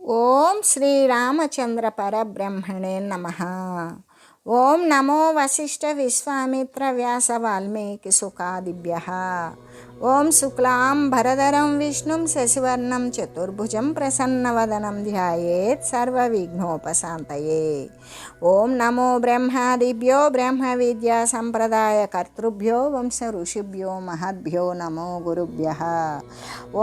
ఓం శ్రీరామచంద్ర పరబ్రహ్మణే నమః. ఓం నమో వశిష్ఠ విశ్వామిత్ర వ్యాస వాల్మీకి సుఖాదిభ్యః. ఓం శుక్లాం భరధరం విష్ణుం శశివర్ణం చతుర్భుజం ప్రసన్నవదనం ధ్యాయేత్ సర్వవిఘ్నోపశాంతయే. ఓం నమో బ్రహ్మాదిభ్యో బ్రహ్మ విద్యా సంప్రదాయ కర్తృభ్యో వంశ ఋషిభ్యో మహద్భ్యో నమో గురుభ్యః.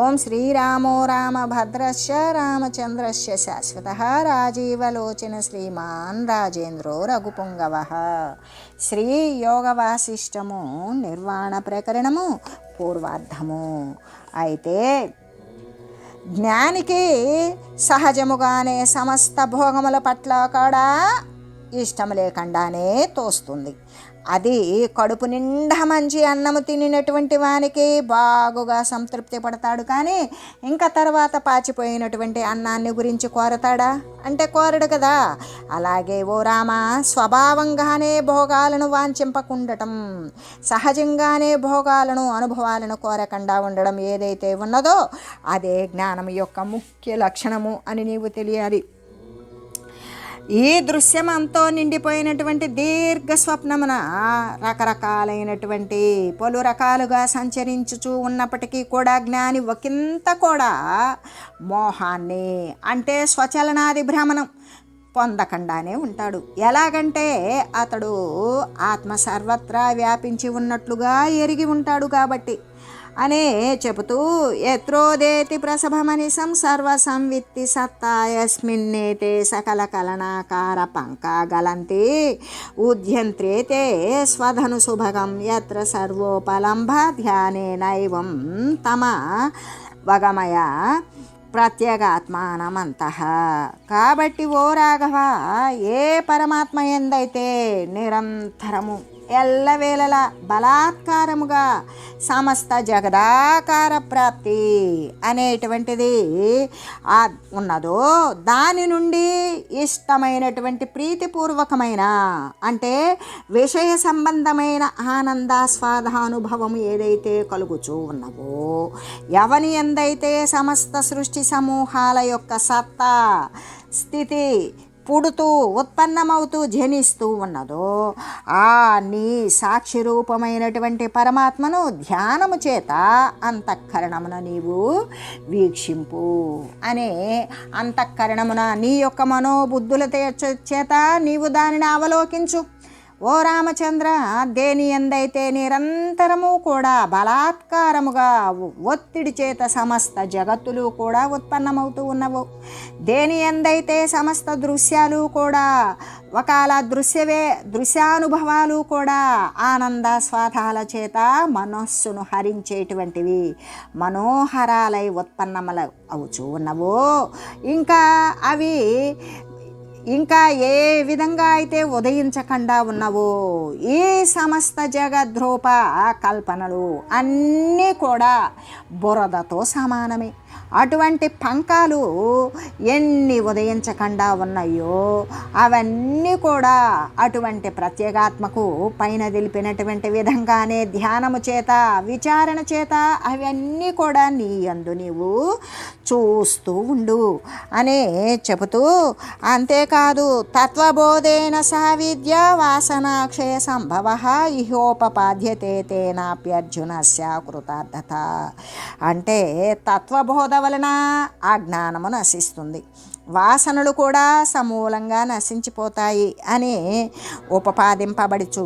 ఓం శ్రీరామో రామభద్రస్య రామచంద్రస్య శాశ్వతః రాజీవలోచన శ్రీమాన్ రాజేంద్రో రఘుపుంగవః. శ్రీ యోగ వాసిష్టము నిర్వాణ ప్రకరణము పూర్వార్ధము. అయితే జ్ఞానికి సహజముగానే సమస్త భోగముల పట్ల కూడా ఇష్టం లేకుండానే తోస్తుంది. అది కడుపు నిండా మంచి అన్నము తినినటువంటి వానికి బాగుగా సంతృప్తి పడతాడు, కానీ ఇంకా తర్వాత పాచిపోయినటువంటి అన్నాన్ని గురించి కోరతాడా అంటే కోరడు కదా. అలాగే ఓ రామ, స్వభావంగానే భోగాలను వాంఛింపకుండటం, సహజంగానే భోగాలను అనుభవాలను కోరకుండా ఉండడం ఏదైతే ఉన్నదో అదే జ్ఞానం యొక్క ముఖ్య లక్షణము అని నీవు తెలియాలి. ఈ దృశ్యమంతో నిండిపోయినటువంటి దీర్ఘ స్వప్నమున రకరకాలైనటువంటి పలు రకాలుగా సంచరించుచూ ఉన్నప్పటికీ కూడా జ్ఞాని ఒకంత కూడా మోహాన్ని అంటే స్వచలనాది భ్రమణం పొందకుండానే ఉంటాడు. ఎలాగంటే అతడు ఆత్మ సర్వత్రా వ్యాపించి ఉన్నట్లుగా ఎరిగి ఉంటాడు కాబట్టి అనే చెబుతూ, యత్రోదేతి ప్రసభమనిసం సర్వసంవిత్తి సత్తాయస్మిన్నేతే సకల కలనాకార పంకా గలంతి ఉద్యంత్రేతే స్వధను సుభగం యత్ర సర్వోపలంభ ధ్యానేనైవం తమ వగమయ ప్రత్యేగాత్మానమంతః. కాబట్టి ఓ రాఘవ, ఏ పరమాత్మ ఎందైతే నిరంతరము ఎల్లవేళలా బలాత్కారముగా సమస్త జగదాకార ప్రాప్తి అనేటువంటిది ఉన్నదో దాని నుండి ఇష్టమైనటువంటి ప్రీతిపూర్వకమైన అంటే విషయ సంబంధమైన ఆనందాస్వాదానుభవం ఏదైతే కలుగుచూ ఉన్నవో, ఎవని ఎందైతే సమస్త సృష్టి సమూహాల యొక్క సత్తా స్థితి పుడుతూ ఉత్పన్నమవుతూ జనిస్తూ ఉన్నదో ఆ నీ సాక్షి రూపమైనటువంటి పరమాత్మను ధ్యానము చేత అంతఃకరణమున నీవు వీక్షింపు అనే అంతఃకరణమున నీ యొక్క మనోబుద్ధుల చేత నీవు దానిని అవలోకించు. ఓ రామచంద్ర, దేని ఎందైతే నిరంతరము కూడా బలాత్కారముగా ఒత్తిడి చేత సమస్త జగత్తులు కూడా ఉత్పన్నమవుతూ ఉన్నవు, దేని ఎందైతే సమస్త దృశ్యాలు కూడా ఒకవేళ దృశ్యానుభవాలు కూడా ఆనందాస్వాదాల చేత మనస్సును హరించేటువంటివి మనోహరాలై ఉత్పన్నములు అవుచూ ఉన్నవో, ఇంకా ఏ విధంగా అయితే ఉదయించకుండా ఉన్నవో ఈ సమస్త జగద్రూప కల్పనలు అన్నీ కూడా బురదతో సమానమే. అటువంటి పంకాలు ఎన్ని ఉదయించకుండా ఉన్నాయో అవన్నీ కూడా అటువంటి ప్రత్యేగాత్మకు పైన తెలిపినటువంటి విధంగానే ధ్యానము చేత విచారణ చేత అవన్నీ కూడా నీ యందు నీవు చూస్తూ ఉండు అనే చెబుతూ, అంతేకాదు తత్వబోధేన సహ విద్య వాసనాక్షయ సంభవ ఇహోపపాద్యతే తేనాప్యర్జునస్య కృతార్థత. అంటే తత్వబోధ వలన ఆ జ్ఞానము నశిస్తుంది, వాసనలు కూడా సమూలంగా నశించిపోతాయి అని ఉపపాదింపబడుచు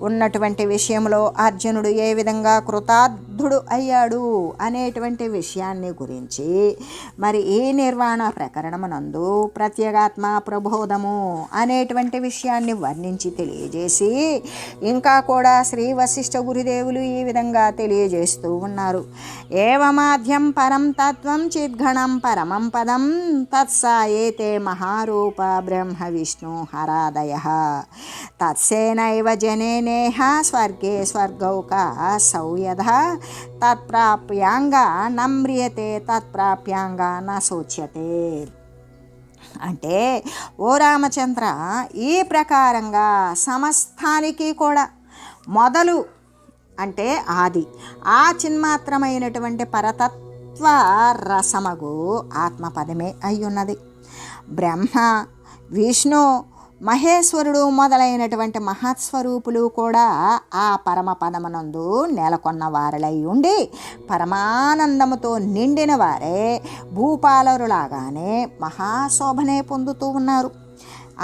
ఉన్నటువంటి విషయంలో అర్జునుడు ఏ విధంగా కృతార్థుడు అయ్యాడు అనేటువంటి విషయాన్ని గురించి మరి ఈ నిర్వాణ ప్రకరణమునందు ప్రత్యేగాత్మ ప్రబోధము అనేటువంటి విషయాన్ని వర్ణించి తెలియజేసి ఇంకా కూడా శ్రీ వశిష్ఠ గురుదేవులు ఈ విధంగా తెలియజేస్తూ ఉన్నారు. ఏవమాధ్యం పరం తత్వం చిద్గణం పరమం పదం తత్సాయేతే మహారూప బ్రహ్మ విష్ణు హరాదయః తత్సేనైవ జనేనేహ స్వర్గే స్వర్గౌక సౌయధ తత్ప్రాప్యాంగ నమ్రియతే తత్ప్రాప్యాంగ న శోచ్యతే. అంటే ఓ రామచంద్ర, ఈ ప్రకారంగా సమస్తానికి కూడా మొదలు అంటే ఆది ఆ చిన్మాత్రమైనటువంటి పరతత్వ తత్వ రసమగు ఆత్మపదమే అయ్యున్నది. బ్రహ్మ, విష్ణు, మహేశ్వరుడు మొదలైనటువంటి మహత్స్వరూపులు కూడా ఆ పరమ పదమునందు నెలకొన్న వారలై ఉండి పరమానందముతో నిండిన వారే భూపాలరులాగానే మహాశోభనే పొందుతూ ఉన్నారు.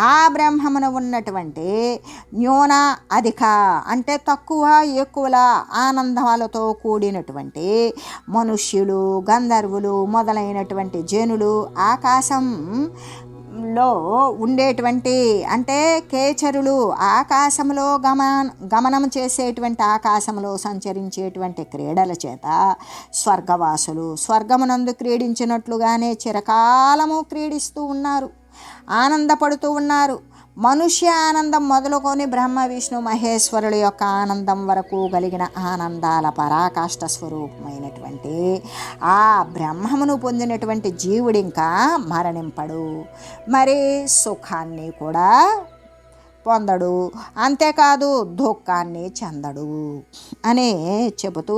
ఆ బ్రహ్మమున ఉన్నటువంటి న్యూన అధిక అంటే తక్కువ ఎక్కువల ఆనందాలతో కూడినటువంటి మనుష్యులు, గంధర్వులు మొదలైనటువంటి జనులు ఆకాశంలో ఉండేటువంటి అంటే కేచరులు ఆకాశంలో గమనం చేసేటువంటి ఆకాశంలో సంచరించేటువంటి క్రీడల చేత స్వర్గవాసులు స్వర్గమునందు క్రీడించినట్లుగానే చిరకాలము క్రీడిస్తూ ఉన్నారు, ఆనందపడుతూ ఉన్నారు. మనుష్య ఆనందం మొదలుకొని బ్రహ్మ, విష్ణు, మహేశ్వరుల యొక్క ఆనందం వరకు కలిగిన ఆనందాల పరాకాష్ఠ స్వరూపమైనటువంటి ఆ బ్రహ్మమును పొందినటువంటి జీవుడు ఇంకా మరణింపడు, మరి సుఖాన్ని కూడా పొందడు, అంతేకాదు దుఃఖాన్ని చెందడు అని చెబుతూ,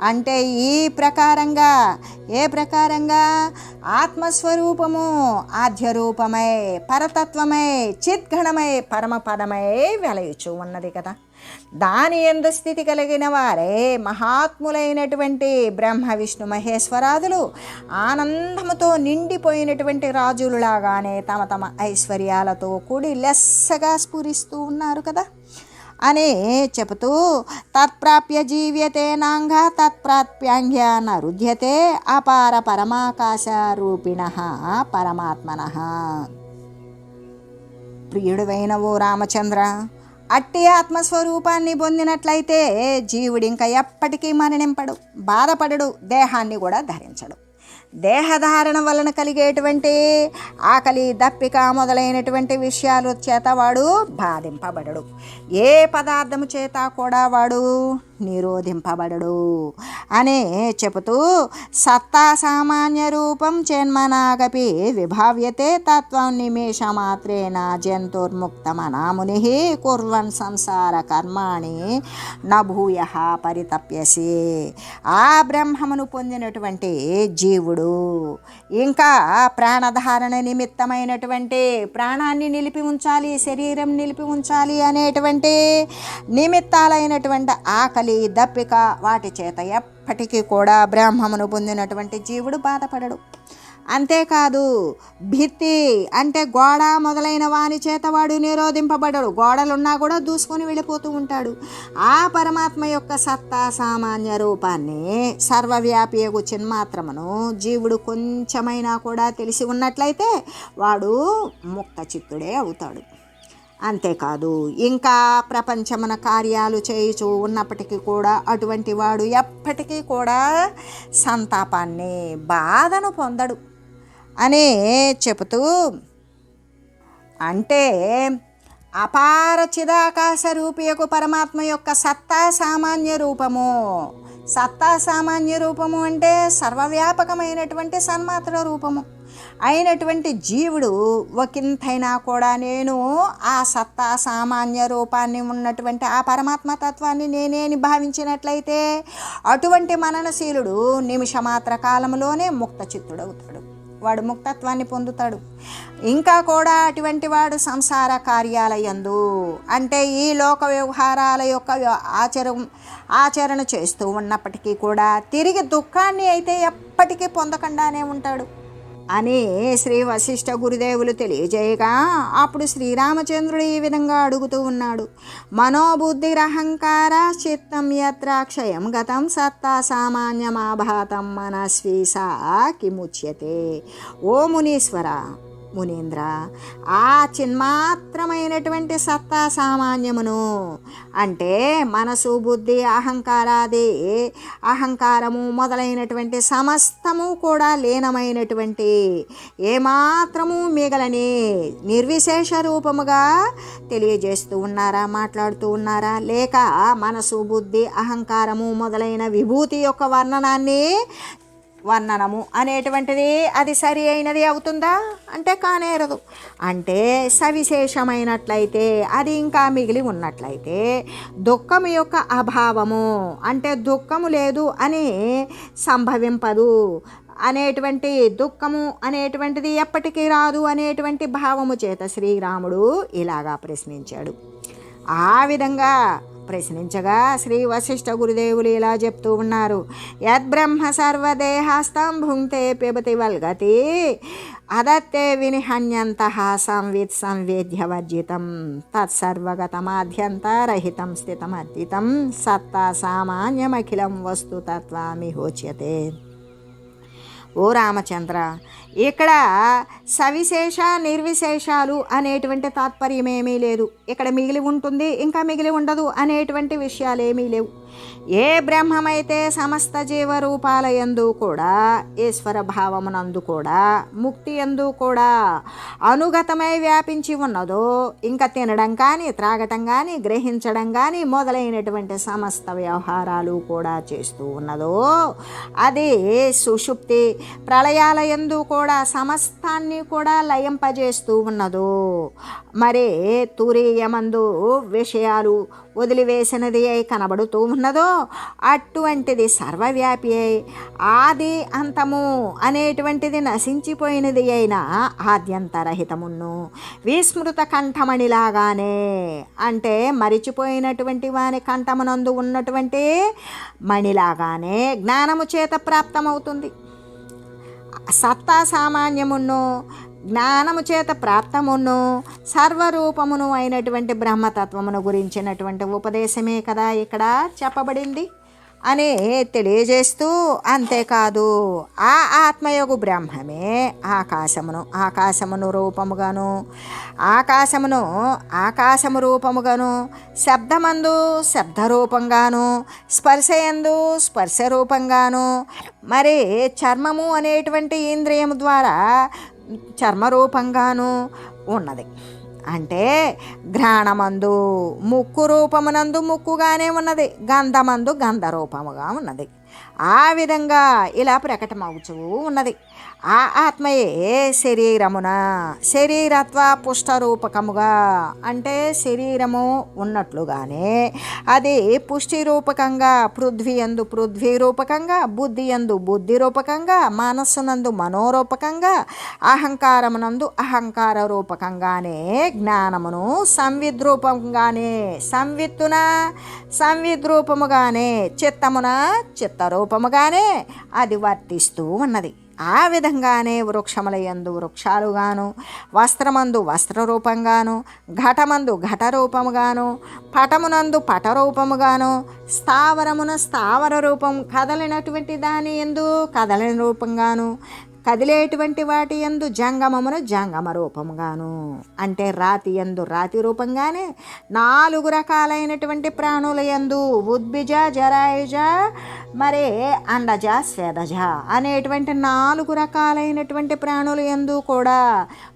అంటే ఈ ప్రకారంగా ఏ ప్రకారంగా ఆత్మస్వరూపము ఆద్యరూపమై పరతత్వమై చిద్గణమై పరమపదమై వెలయుచు ఉన్నది కదా. దాని యందు స్థితి కలిగిన వారే మహాత్ములైనటువంటి బ్రహ్మ, విష్ణు, మహేశ్వరాదులు ఆనందముతో నిండిపోయినటువంటి రాజులులాగానే తమ తమ ఐశ్వర్యాలతో కూడి లెస్సగా స్ఫురిస్తూ ఉన్నారు కదా అని చెబుతూ, తత్ప్రాప్య జీవ్యతే నాంగ తత్ప్రాప్యాంగ్య నరుధ్యతే అపార పరమాకాశ రూపిణ పరమాత్మన. ప్రియుడువైన ఓ రామచంద్ర, అట్టి ఆత్మస్వరూపాన్ని పొందినట్లయితే జీవుడు ఇంకా ఎప్పటికీ మరణింపడు, బాధపడడు, దేహాన్ని కూడా ధరించడు. దేహధారణ వలన కలిగేటువంటి ఆకలి, దప్పిక మొదలైనటువంటి విషయాల చేత వాడు బాధింపబడడు. ఏ పదార్థము చేత కూడా వాడు నిరోధింపబడడు అని చెబుతూ, సత్తా సామాన్య రూపం జన్మనాగపి విభావ్యతే తత్వం నిమేషమాత్రేణ జంతుర్ముక్తమనాముని కుర్వన్ సంసార కర్మాణి నభూయ పరితప్యసి. ఆ బ్రహ్మమును పొందినటువంటి జీవుడు ఇంకా ప్రాణధారణ నిమిత్తమైనటువంటి ప్రాణాన్ని నిలిపి ఉంచాలి, శరీరం నిలిపి ఉంచాలి అనేటువంటి నిమిత్తాలైనటువంటి ఆకలి, దప్పిక వాటి చేత ఎప్పటికీ కూడా బ్రహ్మమును పొందినటువంటి జీవుడు బాధపడడు. అంతేకాదు భిత్తి అంటే గోడ మొదలైన వాని చేత వాడు నిరోధింపబడడు, గోడలున్నా కూడా దూసుకొని వెళ్ళిపోతూ ఉంటాడు. ఆ పరమాత్మ యొక్క సత్తా సామాన్య రూపాన్ని సర్వవ్యాపియగు చిన్మాత్రమును జీవుడు కొంచెమైనా కూడా తెలిసి ఉన్నట్లయితే వాడు ముక్త చిత్తుడే అవుతాడు. అంతేకాదు ఇంకా ప్రపంచమున కార్యాలు చేయుచూ ఉన్నప్పటికీ కూడా అటువంటి వాడు ఎప్పటికీ కూడా సంతాపాన్ని, బాధను పొందడు అని చెబుతూ, అంటే అపార చిదాకాశ రూపియకు పరమాత్మ యొక్క సత్తా సామాన్య రూపము. సత్తా సామాన్య రూపము అంటే సర్వవ్యాపకమైనటువంటి సన్మాత్ర రూపము అయినటువంటి జీవుడు ఒకంతైనా కూడా నేను ఆ సత్తా సామాన్య రూపాన్ని ఉన్నటువంటి ఆ పరమాత్మ తత్వాన్ని నేనేని భావించినట్లయితే అటువంటి మననశీలుడు నిమిషమాత్ర కాలంలోనే ముక్త చిత్తుడవుతాడు, వాడు ముక్తత్వాన్ని పొందుతాడు. ఇంకా కూడా అటువంటి వాడు సంసార కార్యాలయందు అంటే ఈ లోక వ్యవహారాల యొక్క ఆచరణ చేస్తూ ఉన్నప్పటికీ కూడా తిరిగి దుఃఖాన్ని అయితే ఎప్పటికీ పొందకుండానే ఉంటాడు అని శ్రీ వశిష్ఠ గురుదేవులు తెలియజేయగా, అప్పుడు శ్రీరామచంద్రుడు ఈ విధంగా అడుగుతూ ఉన్నాడు. మనోబుద్ధిరహంకార చిత్తం యత్ర క్షయం గతం సత్తా సామాన్యమాభాతం మనస్వీసా కిముచ్యతే. ఓ మునీశ్వర, మునీంద్ర, ఆ చిన్మాత్రమైనటువంటి సత్తా సామాన్యమును అంటే మనసు, బుద్ధి, అహంకారము మొదలైనటువంటి సమస్తము కూడా లీనమైనటువంటి ఏమాత్రము మిగలని నిర్విశేష రూపముగా తెలియజేస్తూ ఉన్నారా, మాట్లాడుతూ ఉన్నారా? లేక మనసు, బుద్ధి, అహంకారము మొదలైన విభూతి యొక్క వర్ణనాన్ని వర్ణనము అనేటువంటిది అది సరి అయినది అవుతుందా అంటే కానేరదు. అంటే సవిశేషమైనట్లయితే అది ఇంకా మిగిలి ఉన్నట్లయితే దుఃఖము యొక్క అభావము అంటే దుఃఖము లేదు అని సంభవింపదు అనేటువంటి దుఃఖము అనేటువంటిది ఎప్పటికీ రాదు అనేటువంటి భావము చేత శ్రీరాముడు ఇలాగా ప్రశ్నించాడు. ఆ విధంగా ప్రశ్నించగా శ్రీ వశిష్ఠ గురుదేవులు ఇలా చెప్తూ ఉన్నారు. యద్బ్రహ్మ సర్వదేహాస్తం భుంక్తే పిబతి వల్గతి అదత్తే వినిహన్యంతః సంవిత్ సంవేద్యవర్జితం తత్సర్వగతమాద్యంతరహితం స్థితమద్వితం సత్తా సామాన్యమఖిలం వస్తు తత్వామిహోచ్యతే. ఓ రామచంద్ర, ఇక్కడ సవిశేష నిర్విశేషాలు అనేటువంటి తాత్పర్యమేమీ లేదు. ఇక్కడ మిగిలి ఉంటుంది ఇంకా మిగిలి ఉండదు అనేటువంటి విషయాలేమీ లేవు. ఏ బ్రహ్మమైతే సమస్త జీవరూపాల యందు కూడా ఈశ్వర భావమునందు కూడా ముక్తి యందు కూడా అనుగతమై వ్యాపించి ఉన్నదో, ఇంకా తినడం కానీ త్రాగటం కానీ గ్రహించడం కానీ మొదలైనటువంటి సమస్త వ్యవహారాలు కూడా చేస్తూ ఉన్నదో, అది సుషుప్తి ప్రళయాల యందు కూడా సమస్తాన్ని కూడా లయింపజేస్తూ ఉన్నదో, మరి తురీయమందు విషయాలు వదిలివేసినది అయి కనబడుతూ ఉన్నదో అటువంటిది సర్వవ్యాపి అయి ఆది అంతము అనేటువంటిది నశించిపోయినది అయిన ఆద్యంతరహితమును విస్మృత కంఠమణిలాగానే అంటే మరిచిపోయినటువంటి వాని కంఠమునందు ఉన్నటువంటి మణిలాగానే జ్ఞానము చేత ప్రాప్తమవుతుంది. సత్తా సామాన్యమును జ్ఞానము చేత ప్రాప్తమును సర్వరూపమును అయినటువంటి బ్రహ్మతత్వమును గురించినటువంటి ఉపదేశమే కదా ఇక్కడ చెప్పబడింది అని తెలియజేస్తూ, అంతేకాదు ఆ ఆత్మయోగు బ్రహ్మమే ఆకాశమును రూపముగాను ఆకాశము రూపముగాను శబ్దమందు శబ్దరూపంగాను స్పర్శయందు స్పర్శ రూపంగాను మరి చర్మము అనేటువంటి ఇంద్రియము ద్వారా చర్మరూపంగాను ఉన్నది. అంటే ఘ్రాణమందు ముక్కు రూపమునందు ముక్కుగానే ఉన్నది, గంధమందు గంధరూపముగా ఉన్నది. ఆ విధంగా ఇలా ప్రకటమవుతూ ఉన్నది. ఆ ఆత్మయే శరీరత్వ పుష్టరూపకముగా అంటే శరీరము ఉన్నట్లుగానే అది పుష్టి రూపకంగా, పృథ్వీయందు పృథ్వీ రూపకంగా, బుద్ధియందు బుద్ధి రూపకంగా, మనస్సునందు మనోరూపకంగా, అహంకారమునందు అహంకార రూపకంగానే, జ్ఞానమును సంవిద్రూపంగానే, సంవిద్రూపముగానే, చిత్తమున చిత్తరూపముగానే అది వర్తిస్తూ ఉన్నది. ఆ విధంగానే వృక్షములయందు వృక్షాలుగాను, వస్త్రమందు వస్త్రరూపంగాను, ఘటమందు ఘటరూపముగాను, పటమునందు పటరూపముగాను, స్థావరమున స్థావర రూపం, కదలినటువంటి దాని యందు కదలని రూపంగాను, కదిలేటువంటి వాటి యందు జంగమమును జంగమ రూపముగాను అంటే రాతి యందు రాతి రూపంగానే 4 రకాలైనటువంటి ప్రాణుల యందు ఉద్భిజ జరాయుజ మరి అండజ స్వేదజ అనేటువంటి 4 రకాలైనటువంటి ప్రాణుల యందు కూడా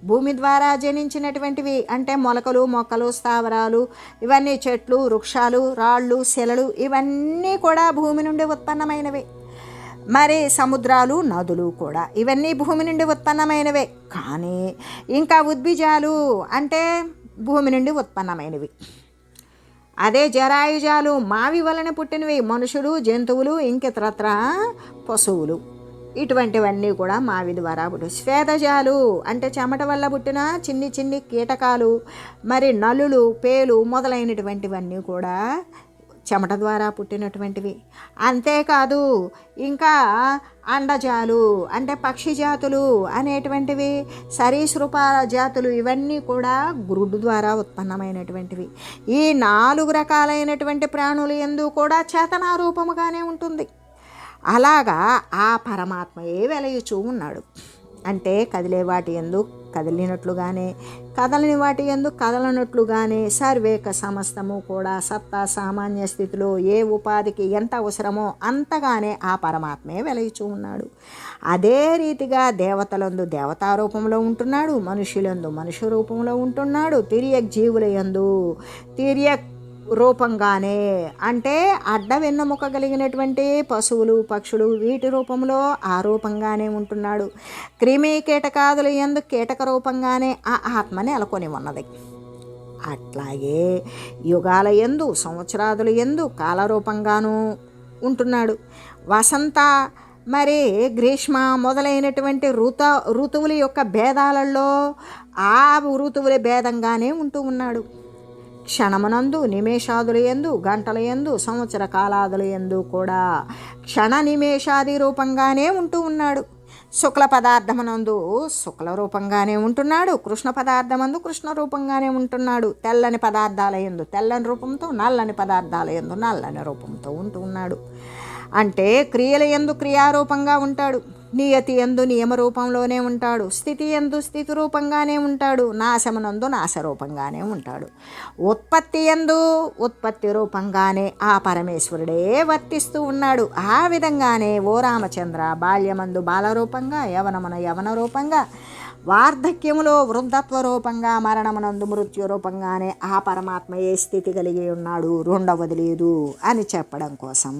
భూమి ద్వారా జనించినటువంటివి అంటే మొలకలు మొక్కలు స్థావరాలు ఇవన్నీ చెట్లు వృక్షాలు రాళ్ళు శిలలు ఇవన్నీ కూడా భూమి నుండి ఉత్పన్నమైనవి. మరి సముద్రాలు నదులు కూడా ఇవన్నీ భూమి నుండి ఉత్పన్నమైనవే. కానీ ఇంకా ఉద్భిజాలు అంటే భూమి నుండి ఉత్పన్నమైనవి. అదే జరాయుజాలు మావి వలన పుట్టినవి, మనుషులు జంతువులు ఇంకితరత్ర పశువులు ఇటువంటివన్నీ కూడా మావి ద్వారా పుట్టిన. స్వేదజాలు అంటే చెమట వల్ల పుట్టిన చిన్ని కీటకాలు మరి నలులు పేలు మొదలైనటువంటివన్నీ కూడా చెమట ద్వారా పుట్టినటువంటివి. అంతేకాదు ఇంకా అండజాలు అంటే పక్షి జాతులు అనేటువంటివి, సరీసృప జాతులు ఇవన్నీ కూడా గురుడు ద్వారా ఉత్పన్నమైనటువంటివి. ఈ 4 రకాలైనటువంటి ప్రాణులు యందు కూడా చేతనారూపముగానే ఉంటుంది. అలాగా ఆ పరమాత్మయే వెలయుచూ ఉన్నాడు. అంటే కదిలే వాటి యందు కదిలినట్లుగానే కదలని వాటి యందు కదలనట్లుగానే సర్వేక సమస్తము కూడా సత్తా సామాన్య స్థితిలో ఏ ఉపాధికి ఎంత అవసరమో అంతగానే ఆ పరమాత్మే వెలయుచూ ఉన్నాడు. అదే రీతిగా దేవతలందు దేవతా రూపంలో ఉంటున్నాడు, మనుషులందు మనుష్య రూపంలో ఉంటున్నాడు, తిరియక్ జీవుల యందు తిరియక్ రూపంగానే, అంటే అడ్డ వెన్నెముక కలిగినటువంటి పశువులు పక్షులు వీటి రూపంలో ఆ రూపంగానే ఉంటున్నాడు. క్రిమి కీటకాదులు యందు కీటక రూపంగానే ఆ ఆత్మ నెలకొని ఉన్నది. అట్లాగే యుగాల యందు సంవత్సరాదుల యందు కాలరూపంగాను ఉంటున్నాడు. వసంత మరి గ్రీష్మ మొదలైనటువంటి ఋతువుల యొక్క భేదాలలో ఆ ఋతువుల భేదంగానే ఉంటూ ఉన్నాడు. క్షణమునందు నిమేషాదుల యందు గంటల యందు సంవత్సర కాలాదుల యందు కూడా క్షణ నిమేషాది రూపంగానే ఉంటూ ఉన్నాడు. శుక్ల పదార్థమునందు శుక్ల రూపంగానే ఉంటున్నాడు, కృష్ణ పదార్థమందు కృష్ణ రూపంగానే ఉంటున్నాడు. తెల్లని పదార్థాల యందు తెల్లని రూపంతో, నల్లని పదార్థాల యందు నల్లని రూపంతో ఉంటూ ఉన్నాడు. అంటే క్రియల యందు క్రియారూపంగా ఉంటాడు, నియతి యందు నియమ రూపంలోనే ఉంటాడు, స్థితి యందు స్థితి రూపంగానే ఉంటాడు, నాశమునందు నాశరూపంగానే ఉంటాడు, ఉత్పత్తి యందు ఉత్పత్తి రూపంగానే ఆ పరమేశ్వరుడే వర్తిస్తూ ఉన్నాడు. ఆ విధంగానే ఓ రామచంద్ర బాల్యమందు బాలరూపంగా, యవనమున యవన రూపంగా, వార్ధక్యములో వృద్ధత్వ రూపంగా, మరణమునందు మృత్యు రూపంగానే ఆ పరమాత్మయే స్థితి కలిగి ఉన్నాడు, రెండవది లేదు అని చెప్పడం కోసం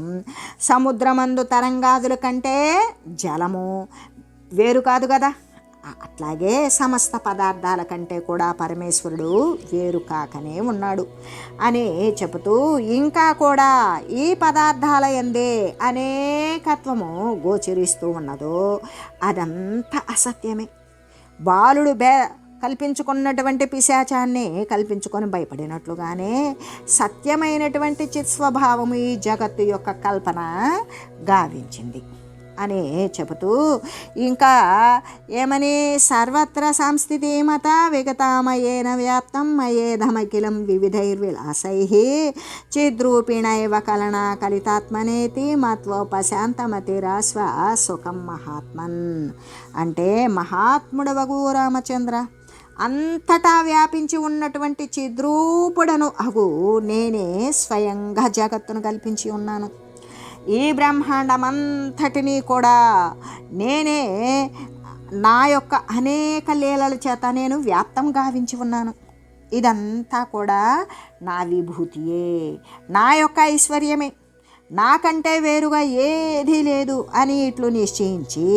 సముద్రమందు తరంగాదుల కంటే జలము వేరు కాదు కదా, అట్లాగే సమస్త పదార్థాల కంటే కూడా పరమేశ్వరుడు వేరు కాకనే ఉన్నాడు అని చెబుతూ, ఇంకా కూడా ఈ పదార్థాల యందే అనేకత్వము గోచరిస్తూ ఉన్నదో అదంతా అసత్యమే. బాలుడు కల్పించుకున్నటువంటి పిశాచాన్ని కల్పించుకొని భయపడినట్లుగానే సత్యమైనటువంటి చిత్స్వభావము ఈ జగత్తు యొక్క కల్పన గావించింది అని చెబుతూ, ఇంకా ఏమని, సర్వత్ర సంస్థితి మత విగతామయేన వ్యాప్తం మయేధమఖిలం వివిధైర్విలాసై చిద్రూపిణైవ కలనా కలితాత్మనేతి మత్వోపశాంతమతిరాస్వ సుఖం మహాత్మన్. అంటే మహాత్ముడవగు రామచంద్ర, అంతటా వ్యాపించి ఉన్నటువంటి చిద్రూపుడను అగు నేనే స్వయంగా జగత్తును కల్పించి ఉన్నాను. ఈ బ్రహ్మాండమంతటినీ కూడా నేనే నా యొక్క అనేక లీలల చేత నేను వ్యాప్తం గావించి ఉన్నాను. ఇదంతా కూడా నా విభూతియే, నా యొక్క ఐశ్వర్యమే, నాకంటే వేరుగా ఏదీ లేదు అని ఇట్లు నిశ్చయించి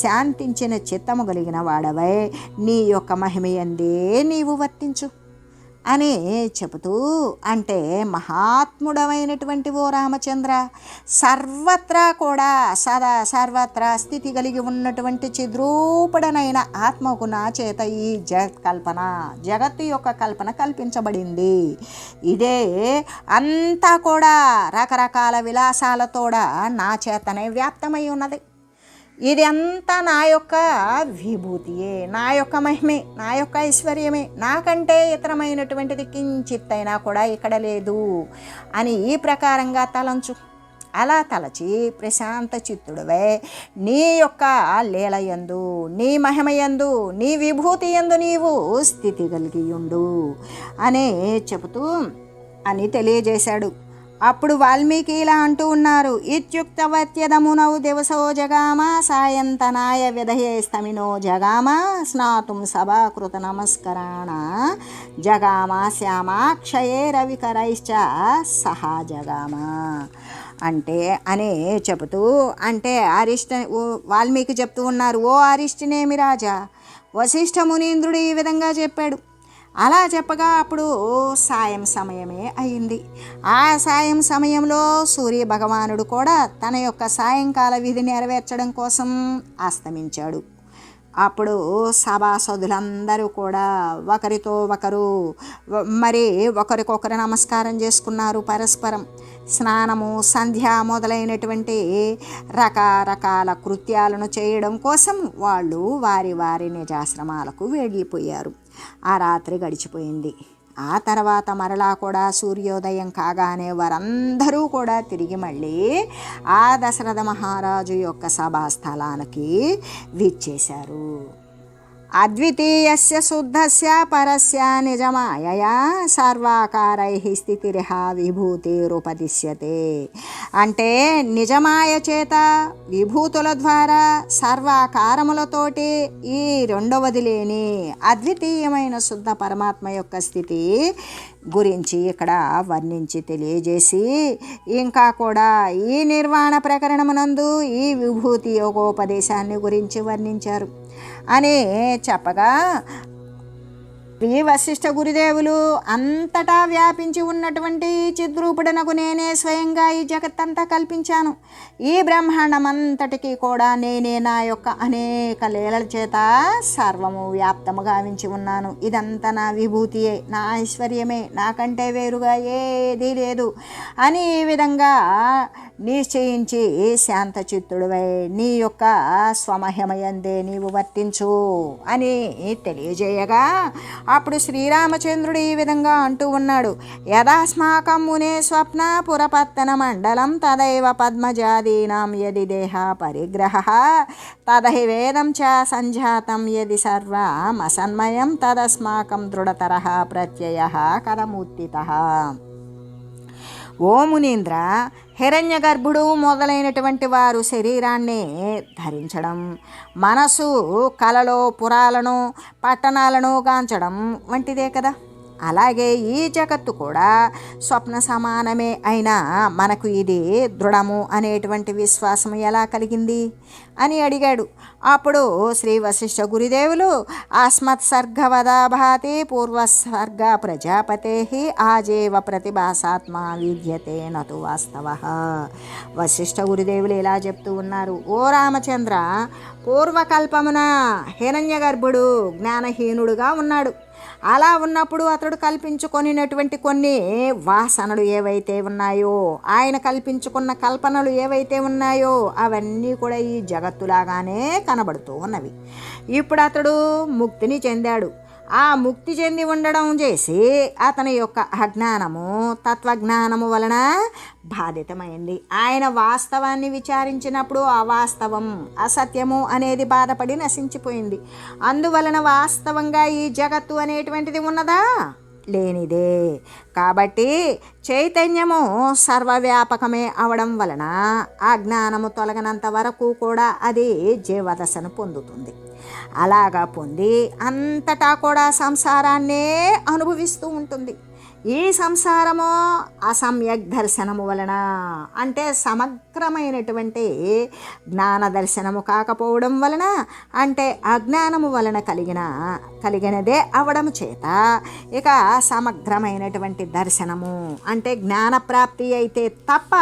శాంతించిన చిత్తము కలిగిన వాడవై నీ యొక్క మహిమయందే నీవు వర్తించు అని చెబుతూ, అంటే మహాత్ముడమైనటువంటి ఓ రామచంద్ర, సర్వత్రా కూడా సదా సర్వత్రా స్థితి కలిగి ఉన్నటువంటి చిద్రూపుడనైన ఆత్మకు నా చేత ఈ జగత్తు యొక్క కల్పన కల్పించబడింది. ఇదే అంతా కూడా రకరకాల విలాసాలతోడ నా చేతనే వ్యాప్తమై ఉన్నది. ఇది అంతా నా యొక్క విభూతియే, నా యొక్క మహిమే, నా యొక్క ఐశ్వర్యమే, నాకంటే ఇతరమైనటువంటిది కించిత్తైనా కూడా ఇక్కడ లేదు అని ఈ ప్రకారంగా తలంచు. అలా తలచి ప్రశాంత చిత్తుడవే నీ యొక్క లీలయందు, నీ మహిమయందు, నీ విభూతి యందు నీవు స్థితి కలిగి ఉండు అని చెబుతూ అని తెలియజేశాడు. అప్పుడు వాల్మీకి ఇలా అంటూ ఉన్నారు, ఇత్యుక్తవత్యదమునౌ దివసో జగామ సాయంతనాయ విధయే స్తమినో జగామ స్నాతుం సభాకృత నమస్కరాణ జగామ శ్యామాక్షయే రవికరైశ్చ సహా జగామ. అంటే అనే చెబుతూ, అంటే వాల్మీకి చెప్తూ ఉన్నారు, ఓ అరిష్టనేమి రాజా, వశిష్ఠ మునీంద్రుడు ఈ విధంగా చెప్పాడు. అలా చెప్పగా అప్పుడు సాయం సమయమే అయింది. ఆ సాయం సమయంలో సూర్య భగవానుడు కూడా తన యొక్క సాయంకాల విధి నెరవేర్చడం కోసం అస్తమించాడు. అప్పుడు సభాసదులందరూ కూడా ఒకరితో ఒకరు మరి ఒకరికొకరు నమస్కారం చేసుకున్నారు. పరస్పరం స్నానము, సంధ్య మొదలైనటువంటి రకరకాల కృత్యాలను చేయడం కోసం వాళ్ళు వారి వారి నిజాశ్రమాలకు వెళ్ళిపోయారు. ఆ రాత్రి గడిచిపోయింది. ఆ తర్వాత మరలా కూడా సూర్యోదయం కాగానే వారందరూ కూడా తిరిగి మళ్ళీ ఆ దశరథ మహారాజు యొక్క సభాస్థలానికి విచ్చేశారు. అద్వితీయస్య శుద్ధస్య పరస్య నిజమాయయా సర్వాకారైః స్థితిరిహ విభూతిరుపదిశ్యతే. అంటే నిజమాయ చేత విభూతుల ద్వారా సర్వాకారములతోటి ఈ రెండవది లేని అద్వితీయమైన శుద్ధ పరమాత్మ యొక్క స్థితి గురించి ఇక్కడ వర్ణించి తెలియజేసి, ఇంకా కూడా ఈ నిర్వాణ ప్రకరణమునందు ఈ విభూతి యోగోపదేశాన్ని గురించి వర్ణించారు అని చెప్పగా, శ్రీ వశిష్ఠ గురుదేవులు అంతటా వ్యాపించి ఉన్నటువంటి చిద్రూపుడనకు నేనే స్వయంగా ఈ జగత్తంతా కల్పించాను, ఈ బ్రహ్మాండం అంతటికీ కూడా నేనే నా యొక్క అనేక లీలల చేత సర్వము వ్యాప్తము గావించి ఉన్నాను, ఇదంతా నా విభూతియే, నా ఐశ్వర్యమే, నాకంటే వేరుగా ఏదీ లేదు అని ఈ విధంగా నిశ్చయించి శాంత చిత్తుడివై నీ యొక్క స్వమహిమయందే నీవు వర్తించు అని తెలియజేయగా, అప్పుడు శ్రీరామచంద్రుడు ఈ విధంగా అంటూ ఉన్నాడు. యదాస్మాకం మునే స్వప్న పురపత్తన మండలం తదైవ పద్మజాదీనాం యది దేహ పరిగ్రహ తదహి వేదం చ సంజాతం యది సర్వమసన్మయం తదస్మాకం దృఢతరః ప్రత్యయః కథముత్థితః. ఓ మునీంద్ర, హిరణ్య గర్భుడు మొదలైనటువంటి వారు శరీరాన్ని ధరించడం, మనసు కలలో పురాలను పట్టణాలను గాంచడం వంటిదే కదా. అలాగే ఈ జగత్తు కూడా స్వప్న సమానమే అయినా మనకు ఇది దృఢము అనేటువంటి విశ్వాసం ఎలా కలిగింది అని అడిగాడు. అప్పుడు శ్రీ వశిష్ఠ గురుదేవులు అస్మత్ సర్గవదాభాతి పూర్వసర్గ ప్రజాపతే ఆజేవ ప్రతిభాసాత్మ విద్యతే నతు వాస్తవ. వశిష్ఠ గురుదేవులు ఇలా చెప్తూ ఉన్నారు. ఓ రామచంద్ర, పూర్వకల్పమున హిరణ్య గర్భుడు జ్ఞానహీనుడుగా ఉన్నాడు. అలా ఉన్నప్పుడు అతడు కల్పించుకొనినటువంటి కొన్ని వాసనలు ఏవైతే ఉన్నాయో, ఆయన కల్పించుకున్న కల్పనలు ఏవైతే ఉన్నాయో అవన్నీ కూడా ఈ జగత్తులాగానే కనబడుతూ ఉన్నవి. ఇప్పుడు అతడు ముక్తిని చెందాడు. ఆ ముక్తి చెంది ఉండడం చేసి అతని యొక్క అజ్ఞానము తత్వజ్ఞానము వలన బాధితమైంది. ఆయన వాస్తవాన్ని విచారించినప్పుడు అవాస్తవం అసత్యము అనేది బాధపడి నశించిపోయింది. అందువలన వాస్తవంగా ఈ జగత్తు అనేటువంటిది ఉన్నదా? లేనిదే. కాబట్టి చైతన్యము సర్వవ్యాపకమే అవడం వలన అజ్ఞానము తొలగనంత వరకు కూడా అది జీవదశను పొందుతుంది. అలాగా పొంది అంతటా కూడా సంసారాన్నే అనుభవిస్తూ ఉంటుంది. ఈ సంసారము అసమ్యక్ దర్శనము వలన, అంటే సమగ్రమైనటువంటి జ్ఞాన దర్శనము కాకపోవడం వలన, అంటే అజ్ఞానము వలన కలిగినదే అవడం చేత ఇక సమగ్రమైనటువంటి దర్శనము అంటే జ్ఞానప్రాప్తి అయితే తప్ప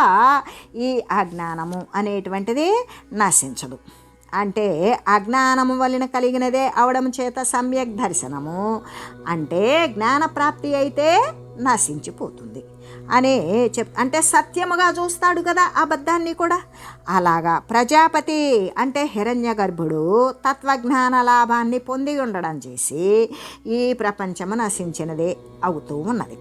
ఈ అజ్ఞానము అనేటువంటిది నశించదు. అంటే అజ్ఞానము వలన కలిగినదే అవడం చేత సమ్యక్ దర్శనము అంటే జ్ఞానప్రాప్తి అయితే నశించిపోతుంది అని అంటే సత్యముగా చూస్తాడు కదా అబద్ధాన్ని కూడా. అలాగా ప్రజాపతి అంటే హిరణ్య గర్భుడు తత్వజ్ఞాన లాభాన్ని పొంది ఉండడం చేసి ఈ ప్రపంచము నశించినదే అవుతూ ఉన్నది.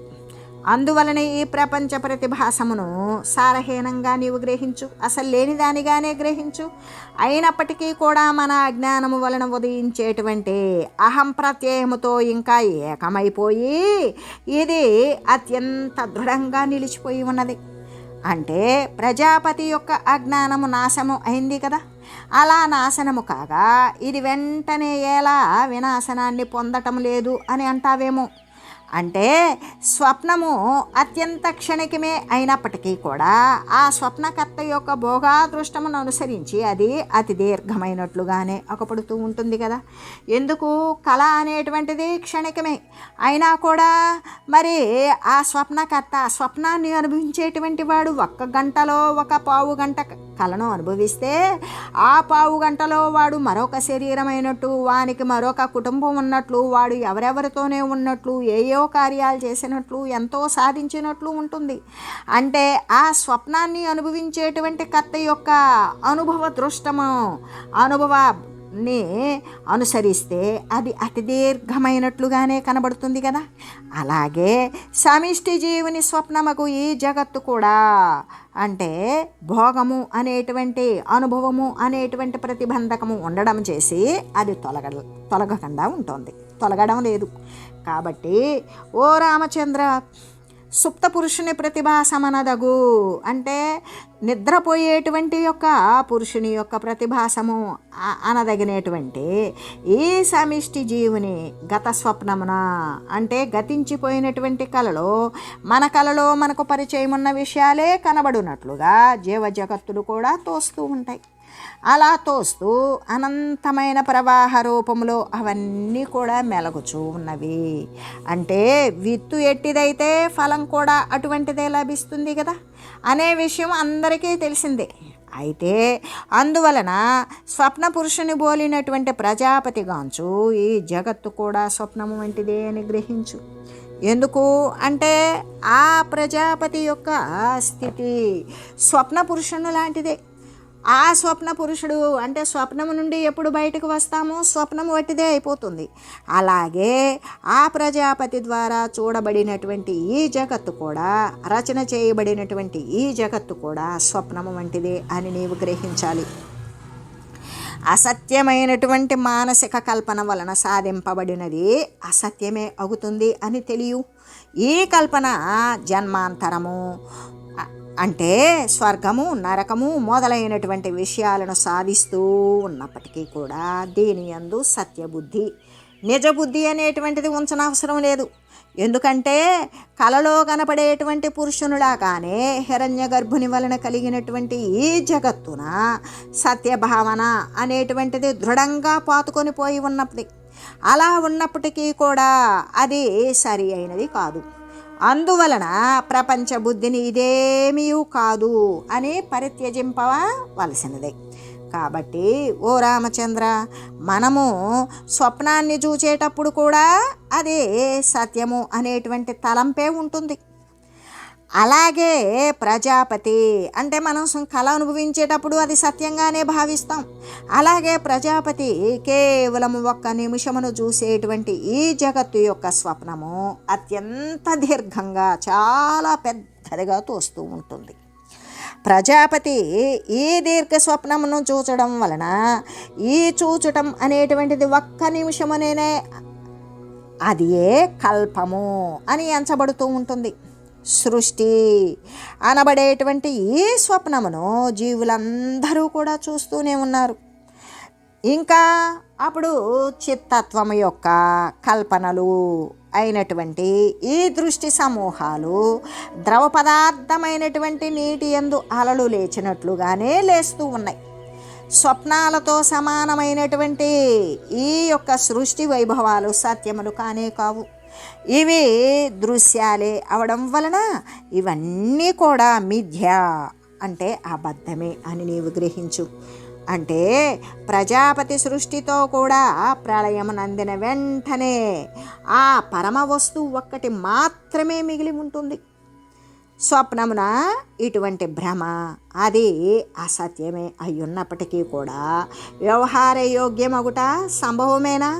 అందువలన ఈ ప్రపంచ ప్రతిభాసమును సారహీనంగా నీవు గ్రహించు, అసలు లేనిదానిగానే గ్రహించు. అయినప్పటికీ కూడా మన అజ్ఞానము వలన ఉదయించేటువంటి అహం ప్రత్యయముతో ఇంకా ఏకమైపోయి ఇది అత్యంత దృఢంగా నిలిచిపోయి ఉన్నది. అంటే ప్రజాపతి యొక్క అజ్ఞానము నాశము అయింది కదా. అలా నాశనము కాగా ఇది వెంటనే ఎలా వినాశనాన్ని పొందటం లేదు అని అంటావేమో. అంటే స్వప్నము అత్యంత క్షణికమే అయినప్పటికీ కూడా ఆ స్వప్నకర్త యొక్క భోగాదృష్టమును అనుసరించి అది అతి దీర్ఘమైనట్లుగానే అకపడుతూ ఉంటుంది కదా. ఎందుకు? కళ అనేటువంటిది క్షణికమే అయినా కూడా మరి ఆ స్వప్నకర్త స్వప్నాన్ని అనుభవించేటువంటి వాడు ఒక్క గంటలో ఒక పావు గంట కళను అనుభవిస్తే ఆ పావు గంటలో వాడు మరొక శరీరమైనట్టు, వానికి మరొక కుటుంబం ఉన్నట్లు, వాడు ఎవరెవరితోనే ఉన్నట్లు, ఏయో కార్యాలు చేసినట్లు, ఎంతో సాధించినట్లు ఉంటుంది. అంటే ఆ స్వప్నాన్ని అనుభవించేటువంటి కర్త యొక్క అనుభవ దృష్టము అనుభవ ని అనుసరిస్తే అది అతి దీర్ఘమైనట్లుగానే కనబడుతుంది కదా. అలాగే సమిష్టి జీవుని స్వప్నముకు ఈ జగత్తు కూడా, అంటే భోగము అనేటువంటి అనుభవము అనేటువంటి ప్రతిబంధకము ఉండడం చేసి అది తొలగకుండా ఉంటుంది, తొలగడం లేదు. కాబట్టి ఓ రామచంద్ర, సుప్త పురుషుని ప్రతిభాసమనదగు, అంటే నిద్రపోయేటువంటి యొక్క పురుషుని యొక్క ప్రతిభాసము అనదగినటువంటి ఈ సమిష్టి జీవుని గత స్వప్నమున, అంటే గతించిపోయినటువంటి కలలో మన కలలో మనకు పరిచయం ఉన్న విషయాలే కనబడినట్లుగా జీవ జగత్తులు కూడా తోస్తూ ఉంటాయి. అలా తోస్తూ అనంతమైన ప్రవాహ రూపంలో అవన్నీ కూడా మెలగుచూ ఉన్నవి. అంటే విత్తు ఎట్టిదైతే ఫలం కూడా అటువంటిదే లభిస్తుంది కదా అనే విషయం అందరికీ తెలిసిందే. అయితే అందువలన స్వప్న పురుషుని బోలినటువంటి ప్రజాపతిగాంచు ఈ జగత్తు కూడా స్వప్నము వంటిదే అని గ్రహించు. ఎందుకు అంటే ఆ ప్రజాపతి యొక్క స్థితి స్వప్న పురుషుని లాంటిదే. ఆ స్వప్న పురుషుడు అంటే స్వప్నము నుండి ఎప్పుడు బయటకు వస్తామో స్వప్నము వట్టిదే అయిపోతుంది. అలాగే ఆ ప్రజాపతి ద్వారా చూడబడినటువంటి ఈ జగత్తు కూడా, రచన చేయబడినటువంటి ఈ జగత్తు కూడా స్వప్నము వంటిదే అని నీవు గ్రహించాలి. అసత్యమైనటువంటి మానసిక కల్పన వలన సాధింపబడినది అసత్యమే అవుతుంది అని తెలియు. ఈ కల్పన జన్మాంతరము, అంటే స్వర్గము నరకము మొదలైనటువంటి విషయాలను సాధిస్తూ ఉన్నప్పటికీ కూడా దీని యందు సత్యబుద్ధి, నిజబుద్ధి అనేటువంటిది ఉంచనవసరం లేదు. ఎందుకంటే కలలో కనపడేటువంటి పురుషునిలాగానే హిరణ్య గర్భుని వలన కలిగినటువంటి ఈ జగత్తున సత్యభావన అనేటువంటిది దృఢంగా పాతుకొని పోయి ఉన్నప్పటికీ, అలా ఉన్నప్పటికీ కూడా అది సరి అయినది కాదు. అందువలన ప్రపంచ బుద్ధిని ఇదేమీ కాదు అని పరిత్యజింపవలసినదే. కాబట్టి ఓ రామచంద్ర, మనము స్వప్నాన్ని చూచేటప్పుడు కూడా అదే సత్యము అనేటువంటి తలంపే ఉంటుంది. అలాగే ప్రజాపతి అంటే మనం కళ అనుభవించేటప్పుడు అది సత్యంగానే భావిస్తాం. అలాగే ప్రజాపతి కేవలం ఒక్క నిమిషమును చూసేటువంటి ఈ జగత్తు యొక్క స్వప్నము అత్యంత దీర్ఘంగా చాలా పెద్దదిగా తోస్తూ ఉంటుంది. ప్రజాపతి ఈ దీర్ఘ స్వప్నమును చూచడం వలన ఈ చూచటం అనేటువంటిది ఒక్క నిమిషమునేనే అది కల్పము అని ఎంచబడుతూ ఉంటుంది. సృష్టి అనబడేటువంటి ఈ స్వప్నమును జీవులందరూ కూడా చూస్తూనే ఉన్నారు. ఇంకా అప్పుడు చిత్తత్వము యొక్క కల్పనలు అయినటువంటి ఈ దృష్టి సమూహాలు ద్రవ పదార్థమైనటువంటి నీటి యందు అలలు లేచినట్లుగానే లేస్తూ ఉన్నాయి. స్వప్నాలతో సమానమైనటువంటి ఈ యొక్క సృష్టి వైభవాలు సత్యములు కానే కావు. ఇవి దృశ్యాలే అవడం వలన ఇవన్నీ కూడా మిథ్య, అంటే అబద్ధమే అని నీవు గ్రహించు. అంటే ప్రజాపతి సృష్టితో కూడా ప్రళయం నందిన వెంటనే ఆ పరమ వస్తువు ఒక్కటి మాత్రమే మిగిలి ఉంటుంది. స్వప్నమున ఇటువంటి భ్రమ అది అసత్యమే అయ్యున్నప్పటికీ కూడా వ్యవహార యోగ్యమగుట సంభవమేనా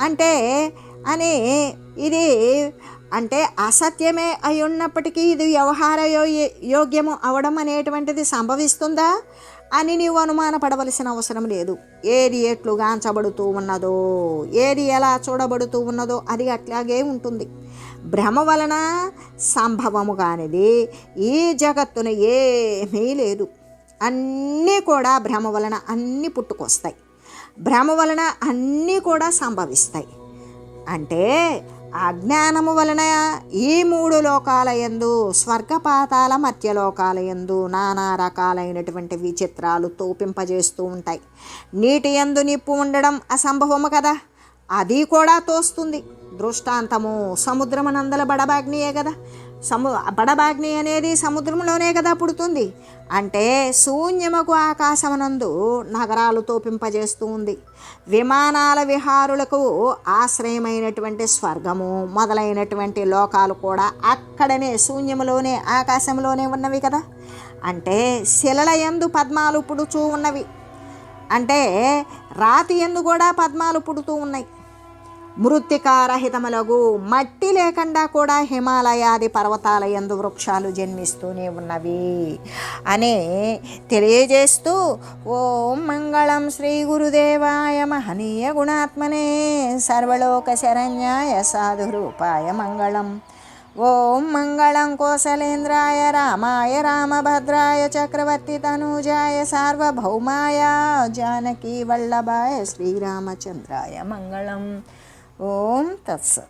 అంటే అని ఇది అంటే అసత్యమే అయి ఉన్నప్పటికీ ఇది వ్యవహార యోగ్యము అవడం అనేటువంటిది సంభవిస్తుందా అని నీవు అనుమానపడవలసిన అవసరం లేదు. ఏది ఎట్లు గాంచబడుతూ ఉన్నదో, ఏది ఎలా చూడబడుతూ ఉన్నదో అది అట్లాగే ఉంటుంది. భ్రమ వలన సంభవము కానిది ఈ జగత్తున ఏమీ లేదు. అన్నీ కూడా భ్రమ వలన అన్నీ పుట్టుకొస్తాయి, భ్రమ వలన అన్నీ కూడా సంభవిస్తాయి. అంటే అజ్ఞానము వలన ఈ మూడు లోకాలయందు స్వర్గపాతాల మధ్యలోకాలయందు నానా రకాలైనటువంటి విచిత్రాలు తోపింపజేస్తూ ఉంటాయి. నీటి యందు నిప్పు ఉండడం అసంభవము కదా, అది కూడా తోస్తుంది. దృష్టాంతము సముద్రమనందల బడబాగ్నియే కదా. బడబాగ్ని అనేది సముద్రంలోనే కదా పుడుతుంది. అంటే శూన్యమకు ఆకాశమునందు నగరాలు తోపింపజేస్తూ ఉంది. విమానాల విహారులకు ఆశ్రయమైనటువంటి స్వర్గము మొదలైనటువంటి లోకాలు కూడా అక్కడనే శూన్యములోనే ఆకాశంలోనే ఉన్నవి కదా. అంటే శిలల యందు పద్మాలు పుడుచూ ఉన్నవి. అంటే రాతి ఎందు కూడా పద్మాలు పుడుతూ ఉన్నాయి. మృత్తికారహితములగు మట్టి లేకుండా కూడా హిమాలయాది పర్వతాల యందు వృక్షాలు జన్మిస్తూనే ఉన్నవి అని తెలియజేస్తూ ఓం మంగళం శ్రీ గురుదేవాయ మహనీయ గుణాత్మనే సర్వలోక శరణ్యాయ సాధురూపాయ మంగళం. ఓం మంగళం కోసలేంద్రాయ రామాయ రామభద్రాయ చక్రవర్తి తనూజాయ సార్వభౌమాయ జానకీ వల్లభాయ శ్రీరామచంద్రాయ మంగళం. ఓం తత్సత్.